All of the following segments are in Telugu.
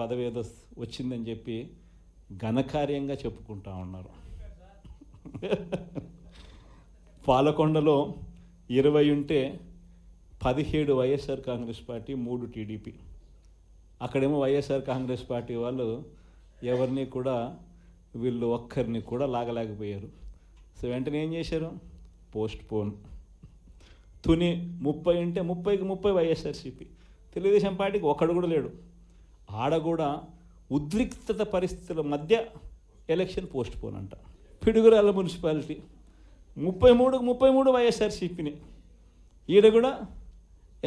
పదవి ఏదో వచ్చిందని చెప్పి ఘనకార్యంగా చెప్పుకుంటా ఉన్నారు. పాలకొండలో 20 ఉంటే 17 వైఎస్ఆర్ కాంగ్రెస్ పార్టీ, 3 టీడీపీ. అక్కడేమో వైఎస్ఆర్ కాంగ్రెస్ పార్టీ వాళ్ళు ఎవరిని కూడా వీళ్ళు ఒక్కరిని కూడా లాగలేకపోయారు. సో వెంటనే ఏం చేశారు? Post phone. తుని 30 ఉంటే 30కి 30 వైఎస్ఆర్సీపీ. తెలుగుదేశం పార్టీకి ఒక్కడు కూడా లేడు. ఆడ కూడా ఉద్రిక్తత పరిస్థితుల మధ్య ఎలక్షన్ పోస్ట్ పోన్ అంట. పిడుగురాల మున్సిపాలిటీ 33కి 33 వైఎస్ఆర్సీపీని, ఈడ కూడా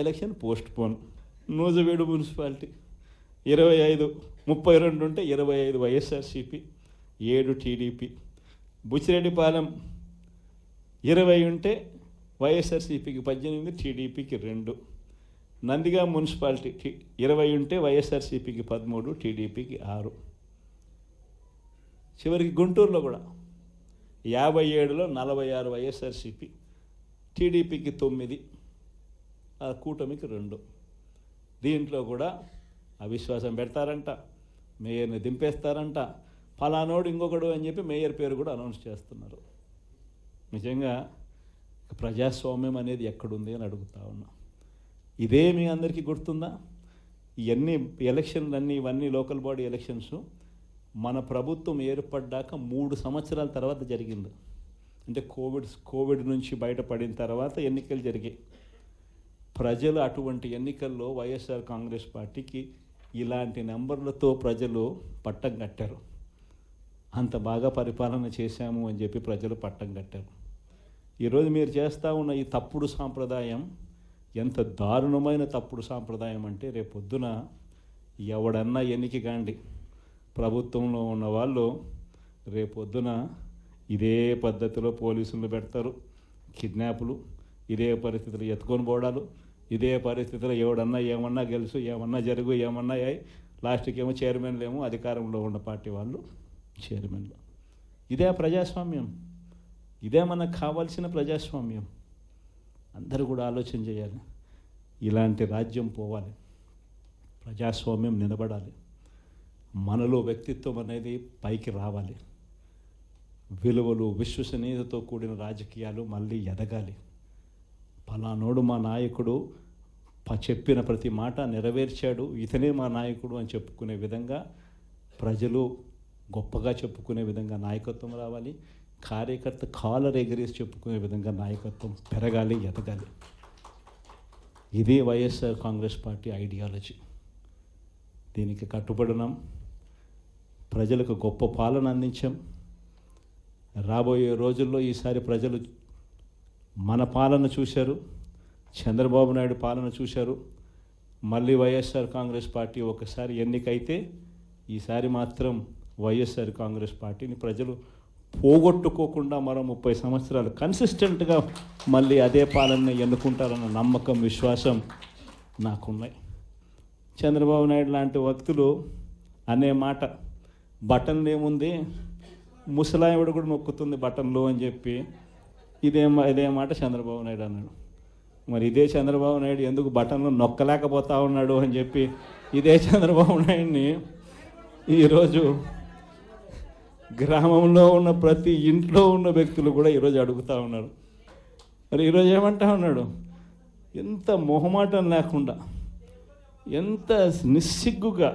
ఎలక్షన్ పోస్ట్ పోన్. నూజవీడు మున్సిపాలిటీ 25, 32 ఉంటే 25 వైఎస్ఆర్సీపీ, 7 టీడీపీ. బుచ్చిరెడ్డిపాలెం 20 ఉంటే వైఎస్ఆర్సీపీకి 18, టీడీపీకి 2. నందిగా మున్సిపాలిటీ 20 ఉంటే వైఎస్ఆర్సీపీకి 13, టీడీపీకి 6. చివరికి గుంటూరులో కూడా 57లో 46 వైఎస్ఆర్సీపీ, టీడీపీకి 9, ఆ కూటమికి 2. దీంట్లో కూడా అవిశ్వాసం పెడతారంట, మేయర్ని దింపేస్తారంట, ఫలానోడు ఇంకొకడు అని చెప్పి మేయర్ పేరు కూడా అనౌన్స్ చేస్తున్నారు. నిజంగా ప్రజాస్వామ్యం అనేది ఎక్కడుంది అని అడుగుతా ఉన్నా. ఇదే మీ అందరికీ గుర్తుందా? ఇవన్నీ ఎలక్షన్లన్నీ, ఇవన్నీ లోకల్ బాడీ ఎలక్షన్స్ మన ప్రభుత్వం ఏర్పడ్డాక 3 సంవత్సరాల తర్వాత జరిగింది. అంటే కోవిడ్ నుంచి బయటపడిన తర్వాత ఎన్నికలు జరిగాయి. ప్రజలు అటువంటి ఎన్నికల్లో వైఎస్ఆర్ కాంగ్రెస్ పార్టీకి ఇలాంటి నెంబర్లతో ప్రజలు పట్టం కట్టారు. అంత బాగా పరిపాలన చేశాము అని చెప్పి ప్రజలు పట్టం కట్టారు. ఈరోజు మీరు చేస్తూ ఉన్న ఈ తప్పుడు సాంప్రదాయం ఎంత దారుణమైన తప్పుడు సాంప్రదాయం అంటే, రేపొద్దున ఎవడన్నా ఎన్నిక కాండి, ప్రభుత్వంలో ఉన్న వాళ్ళు రేపొద్దున ఇదే పద్ధతిలో పోలీసులు పెడతారు, కిడ్నాపులు, ఇదే పరిస్థితులు ఎత్తుకొని పోవడాలు, ఇదే పరిస్థితిలో ఎవడన్నా ఏమన్నా గెలుసు, ఏమన్నా జరుగు, ఏమన్నా అయ్యి లాస్ట్కి ఏమో చైర్మన్లు ఏమో అధికారంలో ఉన్న పార్టీ వాళ్ళు చైర్మన్లు. ఇదే ప్రజాస్వామ్యం? ఇదే మనకు కావాల్సిన ప్రజాస్వామ్యం? అందరూ కూడా ఆలోచన చేయాలి. ఇలాంటి రాజ్యం పోవాలి, ప్రజాస్వామ్యం నిలబడాలి, మనలో వ్యక్తిత్వం అనేది పైకి రావాలి, విలువలు, విశ్వసనీయతతో కూడిన రాజకీయాలు మళ్ళీ ఎదగాలి. ఫలానోడు మా నాయకుడు, చెప్పిన ప్రతి మాట నెరవేర్చాడు, ఇతనే మా నాయకుడు అని చెప్పుకునే విధంగా, ప్రజలు గొప్పగా చెప్పుకునే విధంగా నాయకత్వం రావాలి. కార్యకర్త కాలర్ ఎగరేసి చెప్పుకునే విధంగా నాయకత్వం పెరగాలి, ఎదగాలి. ఇదే వైఎస్ఆర్ కాంగ్రెస్ పార్టీ ఐడియాలజీ. దీనికి కట్టుబడినాం. ప్రజలకు గొప్ప పాలన అందించాం. రాబోయే రోజుల్లో ఈసారి ప్రజలు మన పాలన చూశారు, చంద్రబాబు నాయుడు పాలన చూశారు. మళ్ళీ వైఎస్ఆర్ కాంగ్రెస్ పార్టీ ఒకసారి ఎన్నికైతే ఈసారి మాత్రం వైఎస్ఆర్ కాంగ్రెస్ పార్టీని ప్రజలు పోగొట్టుకోకుండా మరో 30 సంవత్సరాలు కన్సిస్టెంట్గా మళ్ళీ అదే పాలన ఎన్నుకుంటారన్న నమ్మకం, విశ్వాసం నాకున్నాయి. చంద్రబాబు నాయుడు లాంటి వ్యక్తులు అనే మాట, బటన్లు ఏముంది, ముసలాయవిడ కూడా నొక్కుతుంది బటన్లు అని చెప్పి ఇదే మాట చంద్రబాబు నాయుడు అన్నాడు. మరి ఇదే చంద్రబాబు నాయుడు ఎందుకు బటన్లు నొక్కలేకపోతా ఉన్నాడు అని చెప్పి ఇదే చంద్రబాబు నాయుడిని ఈరోజు గ్రామంలో ఉన్న ప్రతి ఇంట్లో ఉన్న వ్యక్తులు కూడా ఈరోజు అడుగుతూ ఉన్నారు. మరి ఈరోజు ఏమంటా ఉన్నాడు? ఎంత మొహమాటం లేకుండా, ఎంత నిస్సిగ్గుగా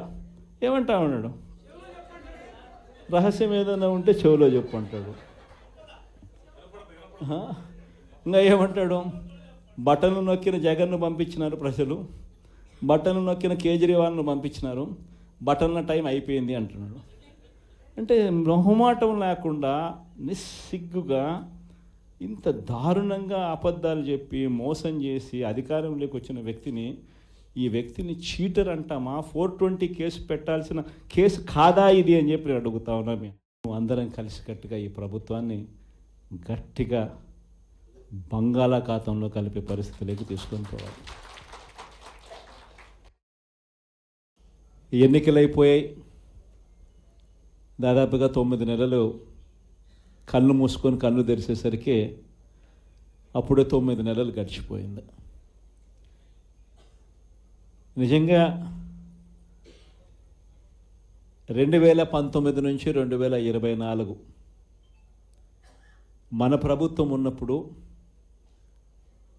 ఏమంటా ఉన్నాడు? రహస్యం ఏదైనా ఉంటే చెవిలో చెప్పు అంటాడు. ఇంకా ఏమంటాడు? బటన్లు నొక్కిన జగన్ను పంపించినారు ప్రజలు, బటన్లు నొక్కిన కేజ్రీవాల్ను పంపించినారు, బటన్ల టైం అయిపోయింది అంటున్నాడు. అంటే మొహమాటం లేకుండా నిస్సిగ్గుగా ఇంత దారుణంగా అబద్ధాలు చెప్పి మోసం చేసి అధికారంలోకి వచ్చిన వ్యక్తిని, ఈ వ్యక్తిని చీటర్ అంటామా? 420 కేసు పెట్టాల్సిన కేసు కాదా ఇది అని చెప్పి అడుగుతా ఉన్నా. మేము అందరం కలిసికట్టుగా ఈ ప్రభుత్వాన్ని గట్టిగా బంగాళాఖాతంలో కలిపే పరిస్థితిలోకి తీసుకొని పోవాలి. ఎన్నికలు అయిపోయాయి. దాదాపుగా 9 నెలలు కళ్ళు మూసుకొని కళ్ళు తెరిచేసరికి అప్పుడే 9 నెలలు గడిచిపోయింది. నిజంగా 2019 నుంచి 2024 మన ప్రభుత్వం ఉన్నప్పుడు,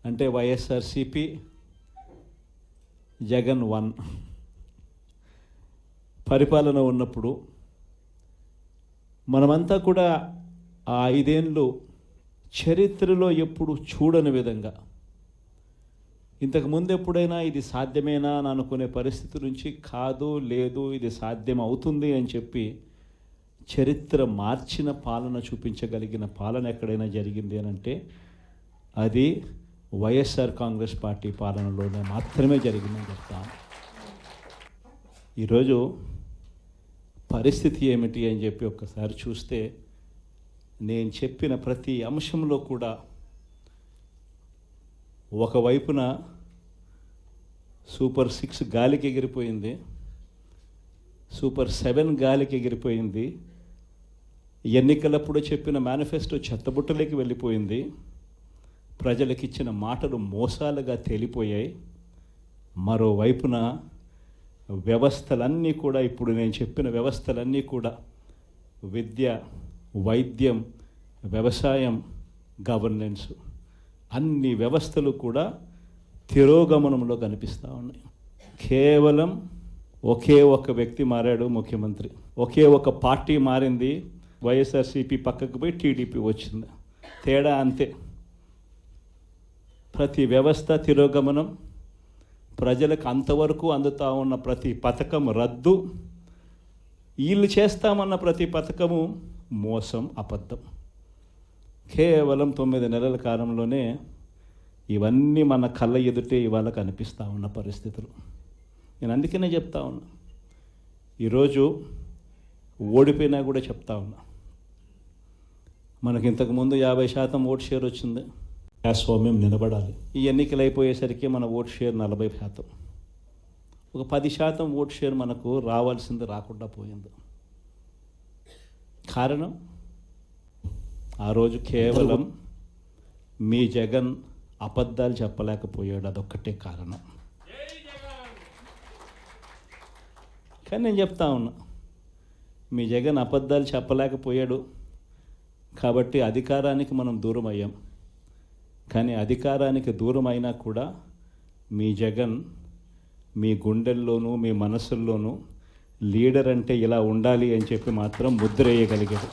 అంటే వైఎస్ఆర్సిపి జగన్ 1 పరిపాలన ఉన్నప్పుడు మనమంతా కూడా ఆ 5 ఏళ్ళు చరిత్రలో ఎప్పుడు చూడని విధంగా, ఇంతకుముందు ఎప్పుడైనా ఇది సాధ్యమేనా అని అనుకునే పరిస్థితి నుంచి కాదు, లేదు, ఇది సాధ్యం అవుతుంది అని చెప్పి చరిత్ర మార్చిన పాలన చూపించగలిగిన పాలన ఎక్కడైనా జరిగింది అని అంటే అది వైఎస్ఆర్ కాంగ్రెస్ పార్టీ పాలనలోనే మాత్రమే జరిగిందని చెప్తాను. ఈరోజు పరిస్థితి ఏమిటి అని చెప్పి ఒక్కసారి చూస్తే, నేను చెప్పిన ప్రతి అంశంలో కూడా ఒకవైపున సూపర్ 6 గాలికి ఎగిరిపోయింది, సూపర్ 7 గాలికి ఎగిరిపోయింది, ఎన్నికలప్పుడు చెప్పిన మేనిఫెస్టో చెత్తబుట్టలోకి వెళ్ళిపోయింది, ప్రజలకు ఇచ్చిన మాటలు మోసాలుగా తేలిపోయాయి. మరోవైపున వ్యవస్థలన్నీ కూడా, ఇప్పుడు నేను చెప్పిన వ్యవస్థలన్నీ కూడా, విద్య, వైద్యం, వ్యవసాయం, గవర్నెన్స్, అన్ని వ్యవస్థలు కూడా తిరోగమనంలో కనిపిస్తూ ఉన్నాయి. కేవలం ఒకే ఒక వ్యక్తి మారాడు, ముఖ్యమంత్రి. ఒకే ఒక పార్టీ మారింది, వైఎస్ఆర్సీపీ పక్కకు పోయి టీడీపీ వచ్చింది. తేడా అంతే. ప్రతి వ్యవస్థ తిరోగమనం, ప్రజలకు అంతవరకు అందుతూ ఉన్న ప్రతి పథకం రద్దు, వీళ్ళు చేస్తామన్న ప్రతి పథకము మోసం, అబద్ధం. కేవలం 9 నెలల కాలంలోనే ఇవన్నీ మన కళ్ళ ఎదుటే ఇవాళ కనిపిస్తూ ఉన్న పరిస్థితులు. నేను అందుకనే చెప్తా ఉన్నా, ఈరోజు ఓడిపోయినా కూడా చెప్తా ఉన్నా, మనకి ఇంతకుముందు 50% ఓట్ షేర్ వచ్చింది. ప్రజాస్వామ్యం నిలబడాలి. ఈ ఎన్నికలు అయిపోయేసరికి మన ఓట్ షేర్ 40%. ఒక 10% ఓట్ షేర్ మనకు రావాల్సింది రాకుండా పోయింది. కారణం, ఆ రోజు కేవలం మీ జగన్ అబద్ధాలు చెప్పలేకపోయాడు, అదొక్కటే కారణం. కానీ నేను చెప్తా ఉన్నా, మీ జగన్ అబద్ధాలు చెప్పలేకపోయాడు కాబట్టి అధికారానికి మనం దూరం అయ్యాం. కానీ అధికారానికి దూరం అయినా కూడా మీ జగన్ మీ గుండెల్లోనూ మీ మనసుల్లోనూ లీడర్ అంటే ఇలా ఉండాలి అని చెప్పి మాత్రం ముద్ర వేయగలిగాడు.